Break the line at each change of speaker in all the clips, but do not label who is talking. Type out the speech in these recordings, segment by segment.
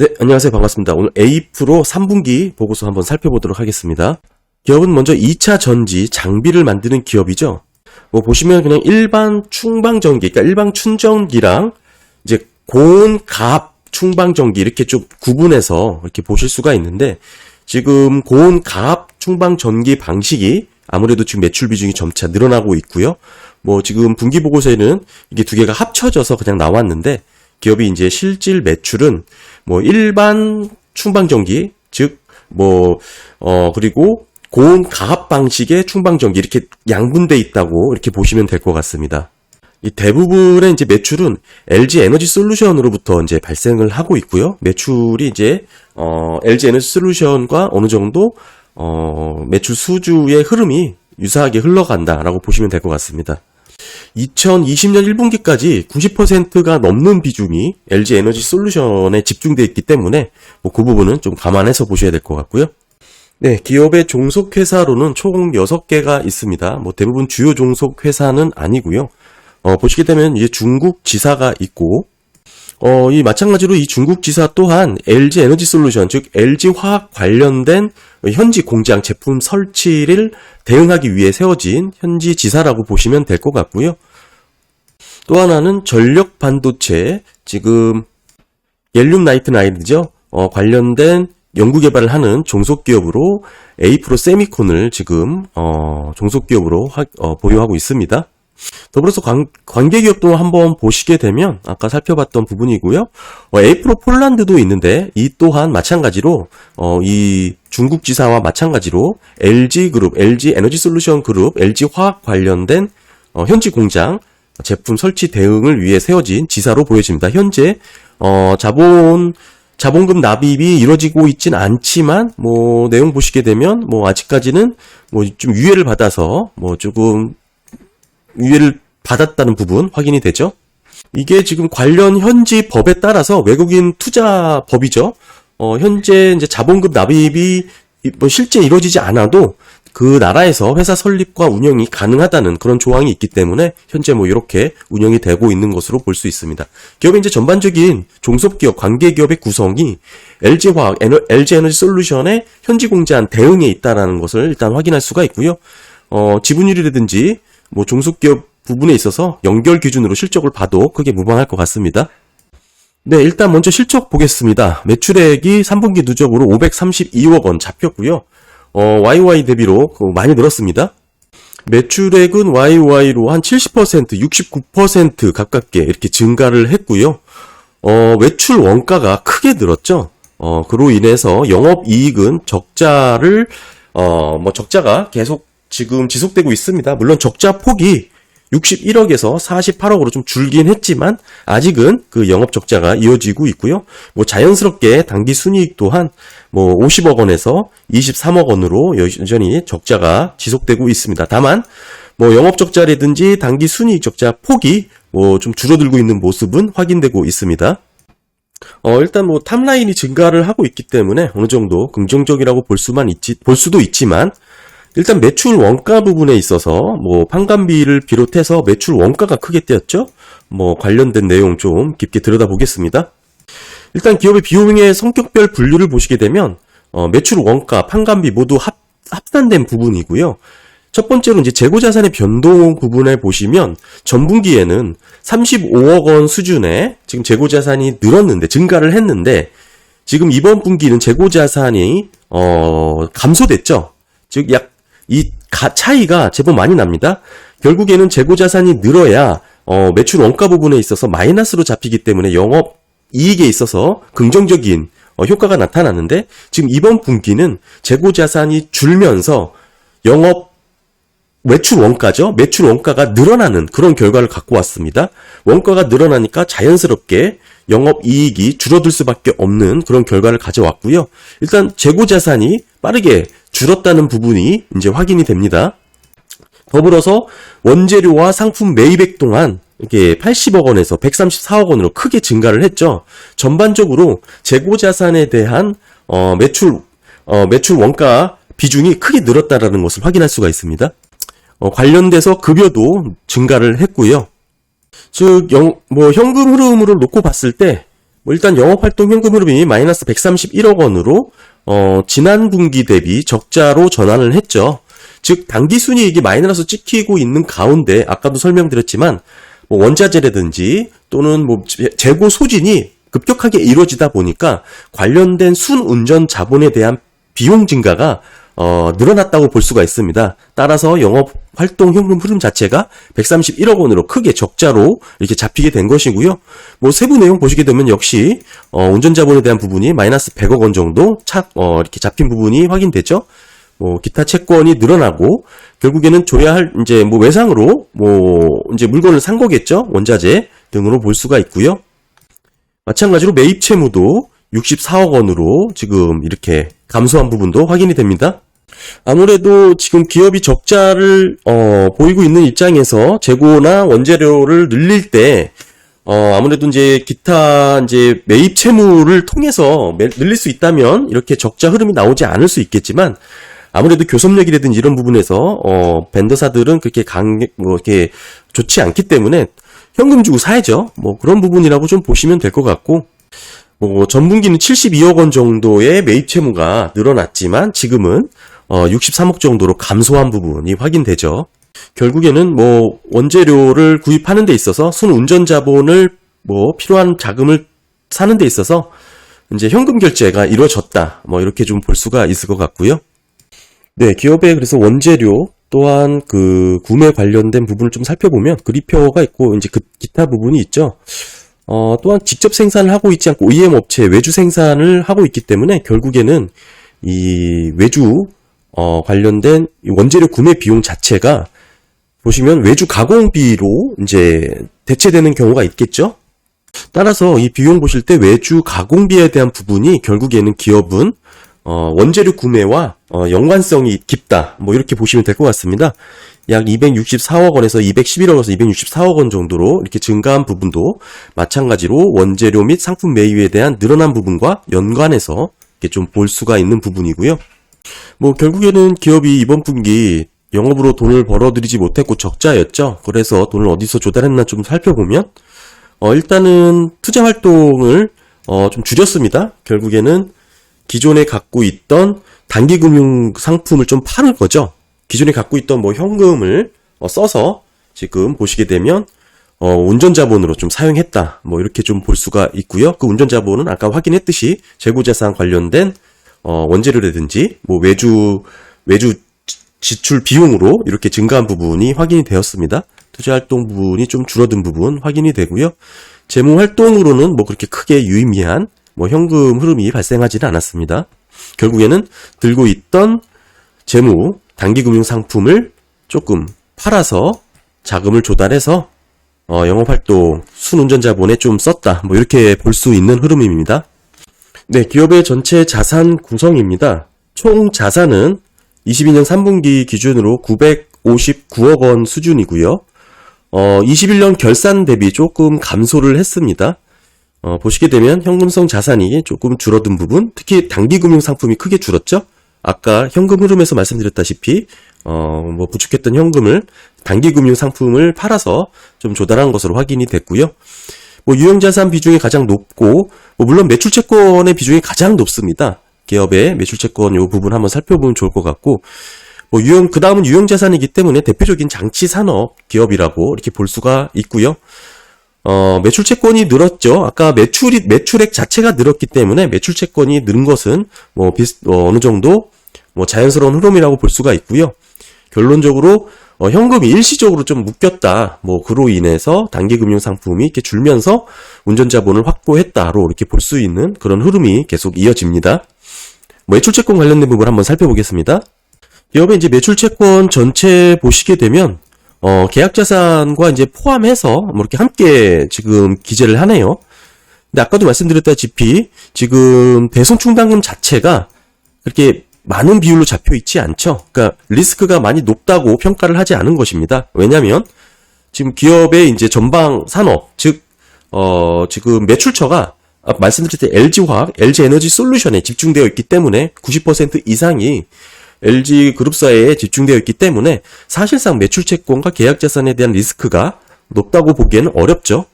네, 안녕하세요. 반갑습니다. 오늘 A프로 3분기 보고서 한번 살펴보도록 하겠습니다. 기업은 먼저 2차 전지 장비를 만드는 기업이죠. 뭐 보시면 그냥 일반 충방전기, 그러니까 일반 춘전기랑 이제 고온 가압 충방전기 이렇게 좀 구분해서 이렇게 보실 수가 있는데, 지금 고온 가압 충방전기 방식이 아무래도 지금 매출 비중이 점차 늘어나고 있고요. 뭐 지금 분기 보고서에는 이게 두 개가 합쳐져서 그냥 나왔는데, 기업이 이제 실질 매출은 뭐 일반 충방전기, 즉 그리고 고온 가압 방식의 충방전기 이렇게 양분돼 있다고 이렇게 보시면 될 것 같습니다. 이 대부분의 이제 매출은 LG 에너지 솔루션으로부터 이제 발생을 하고 있고요. 매출이 이제 LG 에너지 솔루션과 어느 정도 매출 수주의 흐름이 유사하게 흘러간다라고 보시면 될 것 같습니다. 2020년 1분기까지 90%가 넘는 비중이 LG 에너지 솔루션에 집중되어 있기 때문에 그 부분은 좀 감안해서 보셔야 될 것 같고요. 네, 기업의 종속회사로는 총 6개가 있습니다. 대부분 주요 종속회사는 아니고요. 보시게 되면 이제 중국 지사가 있고, 이 마찬가지로 이 중국 지사 또한 LG 에너지 솔루션, 즉 LG 화학 관련된 현지 공장 제품 설치를 대응하기 위해 세워진 현지 지사라고 보시면 될 것 같고요. 또 하나는 전력 반도체, 지금 갤륨 나이트라이드죠. 관련된 연구 개발을 하는 종속기업으로 A프로 세미콘을 지금 종속기업으로 보유하고 있습니다. 더불어서 관계기업도 한번 보시게 되면 아까 살펴봤던 부분이고요. A프로 폴란드도 있는데 이 또한 마찬가지로 이 중국 지사와 마찬가지로 LG그룹, LG 에너지 솔루션 그룹, LG 화학 관련된 현지 공장 제품 설치 대응을 위해 세워진 지사로 보여집니다. 현재 자본금 납입이 이루어지고 있진 않지만 내용 보시게 되면 아직까지는 좀 유예를 받아서 조금 유예를 받았다는 부분 확인이 되죠. 이게 지금 관련 현지 법에 따라서 외국인 투자 법이죠. 현재 이제 자본금 납입이 실제 이루어지지 않아도 그 나라에서 회사 설립과 운영이 가능하다는 그런 조항이 있기 때문에 현재 이렇게 운영이 되고 있는 것으로 볼 수 있습니다. 기업의 이제 전반적인 종속기업, 관계기업의 구성이 LG화학, LG 에너지 솔루션의 현지 공장 대응에 있다라는 것을 일단 확인할 수가 있고요. 지분율이라든지 종속기업 부분에 있어서 연결 기준으로 실적을 봐도 크게 무방할 것 같습니다. 네, 일단 먼저 실적 보겠습니다. 매출액이 3분기 누적으로 532억 원 잡혔고요. YY 대비로 많이 늘었습니다. 매출액은 YY로 한 70%, 69% 가깝게 이렇게 증가를 했고요. 외출 원가가 크게 늘었죠. 그로 인해서 영업이익은 적자가 계속 지금 지속되고 있습니다. 물론 적자 폭이 61억에서 48억으로 좀 줄긴 했지만 아직은 그 영업 적자가 이어지고 있고요. 자연스럽게 당기 순이익 또한 50억 원에서 23억 원으로 여전히 적자가 지속되고 있습니다. 다만 영업 적자라든지 당기 순이익 적자 폭이 좀 줄어들고 있는 모습은 확인되고 있습니다. 일단 탑라인이 증가를 하고 있기 때문에 어느 정도 긍정적이라고 볼 수도 있지만, 일단 매출 원가 부분에 있어서 판관비를 비롯해서 매출 원가가 크게 뛰었죠. 관련된 내용 좀 깊게 들여다보겠습니다. 일단 기업의 비용의 성격별 분류를 보시게 되면 매출 원가, 판관비 모두 합산된 부분이고요. 첫 번째로 이제 재고자산의 변동 부분에 보시면 전분기에는 35억 원 수준의 지금 재고자산이 늘었는데, 증가를 했는데, 지금 이번 분기는 재고자산이 감소됐죠. 즉 이 차이가 제법 많이 납니다. 결국에는 재고자산이 늘어야 매출 원가 부분에 있어서 마이너스로 잡히기 때문에 영업이익에 있어서 긍정적인 효과가 나타났는데, 지금 이번 분기는 재고자산이 줄면서 매출 원가죠. 매출 원가가 늘어나는 그런 결과를 갖고 왔습니다. 원가가 늘어나니까 자연스럽게 영업이익이 줄어들 수밖에 없는 그런 결과를 가져왔고요. 일단 재고자산이 빠르게 줄었다는 부분이 이제 확인이 됩니다. 더불어서 원재료와 상품 매입액 또한 이렇게 80억 원에서 134억 원으로 크게 증가를 했죠. 전반적으로 재고자산에 대한 매출 원가 비중이 크게 늘었다라는 것을 확인할 수가 있습니다. 관련돼서 급여도 증가를 했고요. 즉 현금 흐름으로 놓고 봤을 때 뭐 일단 영업활동 현금 흐름이 마이너스 131억 원으로 지난 분기 대비 적자로 전환을 했죠. 즉 당기순이익이 마이너스 찍히고 있는 가운데 아까도 설명드렸지만 뭐 원자재라든지 또는 뭐 재고 소진이 급격하게 이루어지다 보니까 관련된 순운전 자본에 대한 비용 증가가 늘어났다고 볼 수가 있습니다. 따라서 영업활동 현금 흐름 자체가 131억 원으로 크게 적자로 이렇게 잡히게 된 것이고요. 뭐 세부 내용 보시게 되면 역시 운전 자본에 대한 부분이 마이너스 100억 원 정도 이렇게 잡힌 부분이 확인되죠. 뭐 기타 채권이 늘어나고 결국에는 줘야 할 이제 뭐 외상으로 뭐 이제 물건을 산 거겠죠. 원자재 등으로 볼 수가 있고요. 마찬가지로 매입 채무도 64억 원으로 지금 이렇게 감소한 부분도 확인이 됩니다. 아무래도 지금 기업이 적자를 보이고 있는 입장에서 재고나 원재료를 늘릴 때 아무래도 이제 기타 이제 매입 채무를 통해서 늘릴 수 있다면 이렇게 적자 흐름이 나오지 않을 수 있겠지만 아무래도 교섭력이라든지 이런 부분에서 벤더사들은 그렇게 이렇게 좋지 않기 때문에 현금 주고 사야죠. 뭐 그런 부분이라고 좀 보시면 될 것 같고 뭐 전분기는 72억 원 정도의 매입 채무가 늘어났지만 지금은 63억 정도로 감소한 부분이 확인되죠. 결국에는 뭐 원재료를 구입하는 데 있어서 순운전 자본을 뭐 필요한 자금을 사는 데 있어서 이제 현금 결제가 이루어졌다. 뭐 이렇게 좀 볼 수가 있을 것 같고요. 네, 기업의 그래서 원재료 또한 그 구매 관련된 부분을 좀 살펴보면 그리표가 있고 이제 그 기타 부분이 있죠. 또한 직접 생산을 하고 있지 않고 OEM 업체 외주 생산을 하고 있기 때문에 결국에는 이 외주 관련된 원재료 구매 비용 자체가 보시면 외주 가공비로 이제 대체되는 경우가 있겠죠. 따라서 이 비용 보실 때 외주 가공비에 대한 부분이 결국에는 기업은 원재료 구매와 연관성이 깊다. 뭐 이렇게 보시면 될 것 같습니다. 약 264억 원에서 211억에서 264억 원 정도로 이렇게 증가한 부분도 마찬가지로 원재료 및 상품 매입에 대한 늘어난 부분과 연관해서 이렇게 좀 볼 수가 있는 부분이고요. 뭐 결국에는 기업이 이번 분기 영업으로 돈을 벌어들이지 못했고 적자였죠. 그래서 돈을 어디서 조달했나 좀 살펴보면 일단은 투자 활동을 좀 줄였습니다. 결국에는 기존에 갖고 있던 단기금융 상품을 좀 파는 거죠. 기존에 갖고 있던 뭐 현금을 써서 지금 보시게 되면 운전자본으로 좀 사용했다. 뭐 이렇게 좀 볼 수가 있고요. 그 운전자본은 아까 확인했듯이 재고자산 관련된 원재료라든지 뭐 외주 지출 비용으로 이렇게 증가한 부분이 확인이 되었습니다. 투자활동 부분이 좀 줄어든 부분 확인이 되고요. 재무활동으로는 뭐 그렇게 크게 유의미한 뭐 현금 흐름이 발생하지는 않았습니다. 결국에는 들고 있던 재무 단기금융 상품을 조금 팔아서 자금을 조달해서 영업활동 순운전 자본에 좀 썼다. 뭐 이렇게 볼 수 있는 흐름입니다. 네, 기업의 전체 자산 구성입니다. 총 자산은 22년 3분기 기준으로 959억 원 수준이고요. 21년 결산 대비 조금 감소를 했습니다. 보시게 되면 현금성 자산이 조금 줄어든 부분, 특히 단기금융 상품이 크게 줄었죠. 아까 현금 흐름에서 말씀드렸다시피 뭐 부축했던 현금을 단기금융 상품을 팔아서 좀 조달한 것으로 확인이 됐고요. 뭐 유형자산 비중이 가장 높고 뭐 물론 매출채권의 비중이 가장 높습니다. 기업의 매출채권 이 부분 한번 살펴보면 좋을 것 같고 뭐 그 다음은 유형자산이기 때문에 대표적인 장치산업 기업이라고 이렇게 볼 수가 있고요. 매출채권이 늘었죠. 아까 매출액 자체가 늘었기 때문에 매출채권이 늘은 것은 뭐 어느 정도 뭐 자연스러운 흐름이라고 볼 수가 있고요. 결론적으로 현금이 일시적으로 좀 묶였다. 뭐 그로 인해서 단기금융 상품이 이렇게 줄면서 운전자본을 확보했다로 이렇게 볼 수 있는 그런 흐름이 계속 이어집니다. 뭐 매출채권 관련된 부분 한번 살펴보겠습니다. 기업의 이제 매출채권 전체 보시게 되면 계약자산과 이제 포함해서 뭐 이렇게 함께 지금 기재를 하네요. 근데 아까도 말씀드렸다시피 지금 대손충당금 자체가 그렇게 많은 비율로 잡혀 있지 않죠. 그러니까 리스크가 많이 높다고 평가를 하지 않은 것입니다. 왜냐하면 지금 기업의 이제 전방 산업, 즉 지금 매출처가 말씀드릴 때 LG화학, LG에너지솔루션에 집중되어 있기 때문에 90% 이상이 LG그룹사에 집중되어 있기 때문에 사실상 매출채권과 계약자산에 대한 리스크가 높다고 보기에는 어렵죠.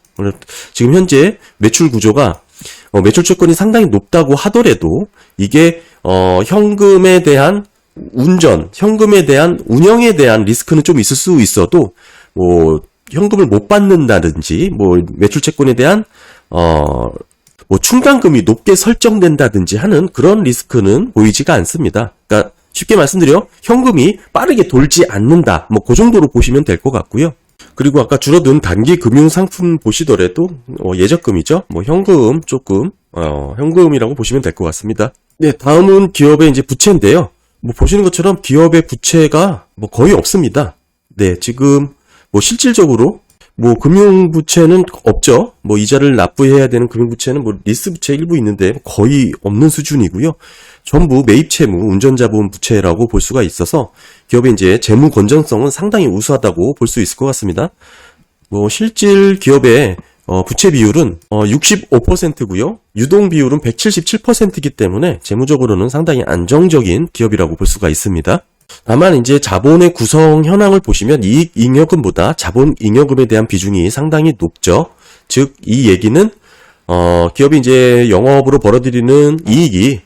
지금 현재 매출 구조가 매출채권이 상당히 높다고 하더라도 이게 현금에 대한 현금에 대한 운영에 대한 리스크는 좀 있을 수 있어도 뭐 현금을 못 받는다든지 뭐 매출채권에 대한 충당금이 높게 설정된다든지 하는 그런 리스크는 보이지가 않습니다. 그러니까 쉽게 말씀드려 현금이 빠르게 돌지 않는다. 뭐 그 정도로 보시면 될 것 같고요. 그리고 아까 줄어든 단기 금융 상품 보시더라도 예적금이죠. 뭐 현금 조금 현금이라고 보시면 될 것 같습니다. 네, 다음은 기업의 이제 부채인데요. 뭐 보시는 것처럼 기업의 부채가 뭐 거의 없습니다. 네, 지금 뭐 실질적으로 뭐 금융부채는 없죠. 뭐 이자를 납부해야 되는 금융부채는 뭐 리스부채 일부 있는데 거의 없는 수준이고요. 전부 매입채무, 운전자본 부채라고 볼 수가 있어서 기업의 이제 재무 건전성은 상당히 우수하다고 볼 수 있을 것 같습니다. 뭐 실질 기업의 부채 비율은 65%고요. 유동 비율은 177%이기 때문에 재무적으로는 상당히 안정적인 기업이라고 볼 수가 있습니다. 다만 이제 자본의 구성 현황을 보시면 이익 잉여금보다 자본 잉여금에 대한 비중이 상당히 높죠. 즉 이 얘기는 기업이 이제 영업으로 벌어들이는 이익이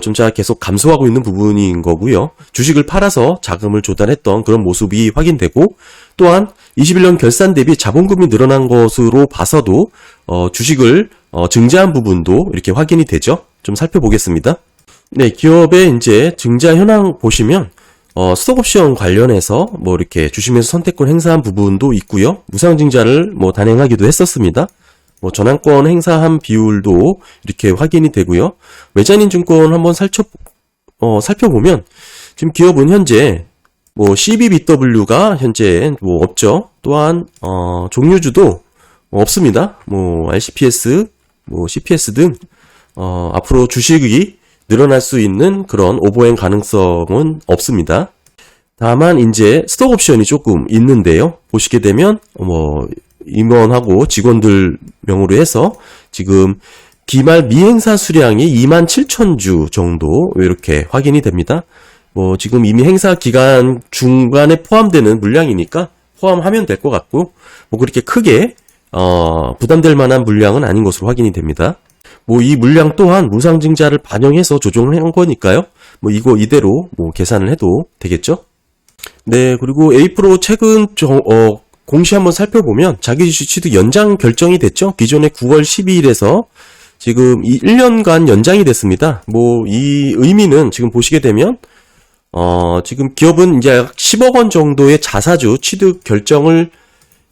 점차 계속 감소하고 있는 부분인 거고요. 주식을 팔아서 자금을 조달했던 그런 모습이 확인되고 또한 21년 결산 대비 자본금이 늘어난 것으로 봐서도 주식을 증자한 부분도 이렇게 확인이 되죠. 좀 살펴보겠습니다. 네, 기업의 이제 증자 현황 보시면 스톡옵션 관련해서 뭐 이렇게 주식매수 선택권 행사한 부분도 있고요. 무상증자를 뭐 단행하기도 했었습니다. 뭐 전환권 행사한 비율도 이렇게 확인이 되고요. 외자인 증권 한번 살펴보면 지금 기업은 현재 뭐 CBBW가 현재 뭐 없죠. 또한 종류주도 없습니다. 뭐 RCPS, 뭐 CPS 등 앞으로 주식이 늘어날 수 있는 그런 오버행 가능성은 없습니다. 다만 이제 스톡옵션이 조금 있는데요. 보시게 되면 뭐 임원하고 직원들 명으로 해서 지금 기말 미행사 수량이 27,000주 정도 이렇게 확인이 됩니다. 뭐 지금 이미 행사 기간 중간에 포함되는 물량이니까 포함하면 될 것 같고 뭐 그렇게 크게 부담될 만한 물량은 아닌 것으로 확인이 됩니다. 뭐 이 물량 또한 무상증자를 반영해서 조정을 한 거니까요. 뭐 이거 이대로 뭐 계산을 해도 되겠죠. 네, 그리고 A프로 최근 공시 한번 살펴보면 자기주식 취득 연장 결정이 됐죠. 기존에 9월 12일에서 지금 1년간 연장이 됐습니다. 뭐 이 의미는 지금 보시게 되면 지금 기업은 이제 약 10억 원 정도의 자사주 취득 결정을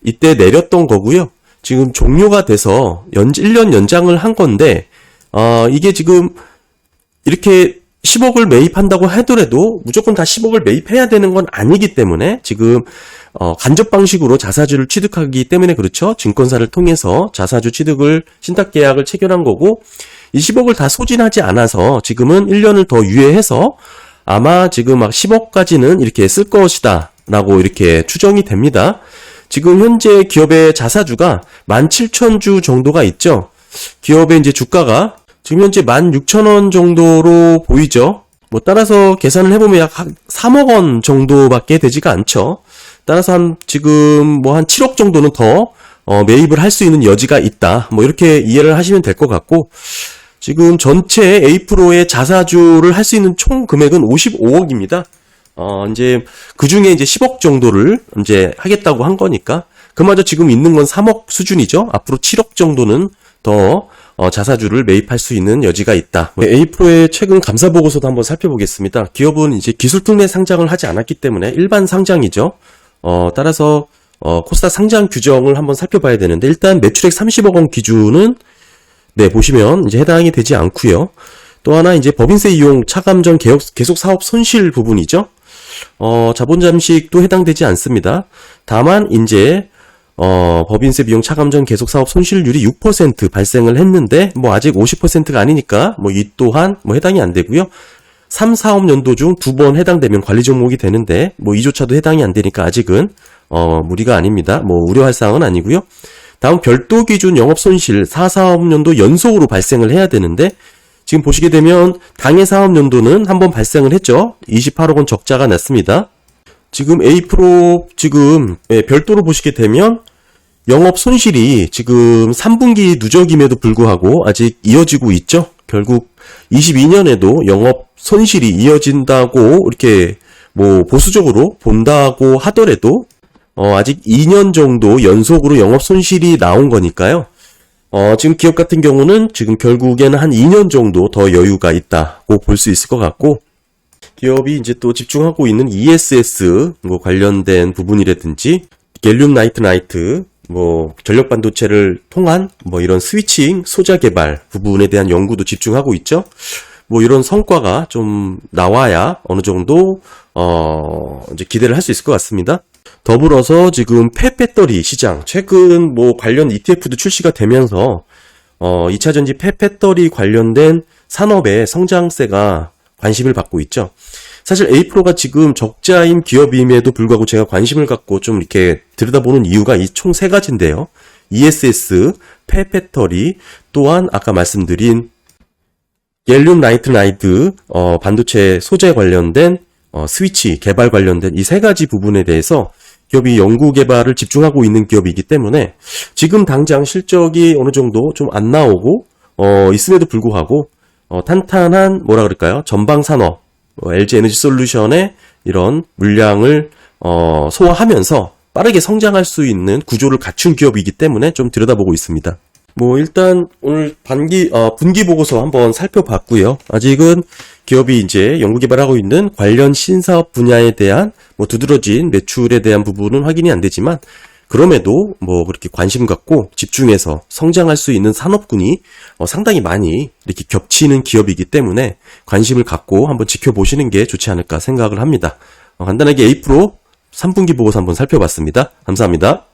이때 내렸던 거고요. 지금 종료가 돼서 1년 연장을 한 건데 이게 지금 이렇게 10억을 매입한다고 하더라도 무조건 다 10억을 매입해야 되는 건 아니기 때문에 지금 간접 방식으로 자사주를 취득하기 때문에 그렇죠. 증권사를 통해서 자사주 취득을 신탁계약을 체결한 거고 이 10억을 다 소진하지 않아서 지금은 1년을 더 유예해서 아마 지금 막 10억까지는 이렇게 쓸 것이다 라고 이렇게 추정이 됩니다. 지금 현재 기업의 자사주가 17,000주 정도가 있죠. 기업의 이제 주가가 지금 현재 16,000원 정도로 보이죠. 뭐 따라서 계산을 해보면 약 3억 원 정도밖에 되지가 않죠. 따라서 지금 뭐 한 7억 정도는 더 매입을 할 수 있는 여지가 있다. 뭐 이렇게 이해를 하시면 될 것 같고 지금 전체 A프로의 자사주를 할 수 있는 총 금액은 55억입니다. 이제 그 중에 이제 10억 정도를 이제 하겠다고 한 거니까 그마저 지금 있는 건 3억 수준이죠. 앞으로 7억 정도는 더 자사주를 매입할 수 있는 여지가 있다. A프로의 최근 감사 보고서도 한번 살펴보겠습니다. 기업은 이제 기술특례 상장을 하지 않았기 때문에 일반 상장이죠. 따라서 코스닥 상장 규정을 한번 살펴봐야 되는데 일단 매출액 30억 원 기준은 네 보시면 이제 해당이 되지 않고요. 또 하나 이제 법인세 이용 차감전 계속 사업 손실 부분이죠. 자본 잠식도 해당되지 않습니다. 다만 이제 법인세 비용 차감전 계속 사업 손실률이 6% 발생을 했는데 뭐 아직 50%가 아니니까 뭐 이 또한 뭐 해당이 안 되고요. 3, 4업 연도 중 2번 해당되면 관리 종목이 되는데 뭐 이조차도 해당이 안 되니까 아직은 무리가 아닙니다. 뭐 우려할 사항은 아니고요. 다음 별도 기준 영업 손실 4, 4업 연도 연속으로 발생을 해야 되는데 지금 보시게 되면 당해 사업 연도는 한번 발생을 했죠. 28억 원 적자가 났습니다. 지금 A프로 지금 별도로 보시게 되면 영업 손실이 지금 3분기 누적임에도 불구하고 아직 이어지고 있죠. 결국 22년에도 영업 손실이 이어진다고 이렇게 뭐 보수적으로 본다고 하더라도 아직 2년 정도 연속으로 영업 손실이 나온 거니까요. 지금 기업 같은 경우는 지금 결국에는 한 2년 정도 더 여유가 있다고 볼 수 있을 것 같고, 기업이 이제 또 집중하고 있는 ESS 뭐 관련된 부분이라든지 갤륨 나이트라이트 뭐 전력 반도체를 통한 뭐 이런 스위칭 소자 개발 부분에 대한 연구도 집중하고 있죠. 뭐 이런 성과가 좀 나와야 어느 정도 이제 기대를 할 수 있을 것 같습니다. 더불어서 지금 폐배터리 시장 최근 뭐 관련 ETF도 출시가 되면서 2차전지 폐배터리 관련된 산업의 성장세가 관심을 받고 있죠. 사실 A프로가 지금 적자인 기업임에도 불구하고 제가 관심을 갖고 좀 이렇게 들여다보는 이유가 이 총 3가지인데요. ESS, 폐배터리, 또한 아까 말씀드린 갤륨 나이트라이트 반도체 소재 관련된 스위치 개발 관련된 이 3가지 부분에 대해서 기업이 연구 개발을 집중하고 있는 기업이기 때문에 지금 당장 실적이 어느 정도 좀 안 나오고 있음에도 불구하고 탄탄한 뭐라 그럴까요? 전방 산업 LG 에너지 솔루션의 이런 물량을 소화하면서 빠르게 성장할 수 있는 구조를 갖춘 기업이기 때문에 좀 들여다보고 있습니다. 뭐 일단 오늘 분기 보고서 한번 살펴봤고요. 아직은 기업이 이제 연구개발하고 있는 관련 신사업 분야에 대한 뭐 두드러진 매출에 대한 부분은 확인이 안 되지만, 그럼에도 뭐 그렇게 관심 갖고 집중해서 성장할 수 있는 산업군이 상당히 많이 이렇게 겹치는 기업이기 때문에 관심을 갖고 한번 지켜보시는 게 좋지 않을까 생각을 합니다. 간단하게 A프로 3분기 보고서 한번 살펴봤습니다. 감사합니다.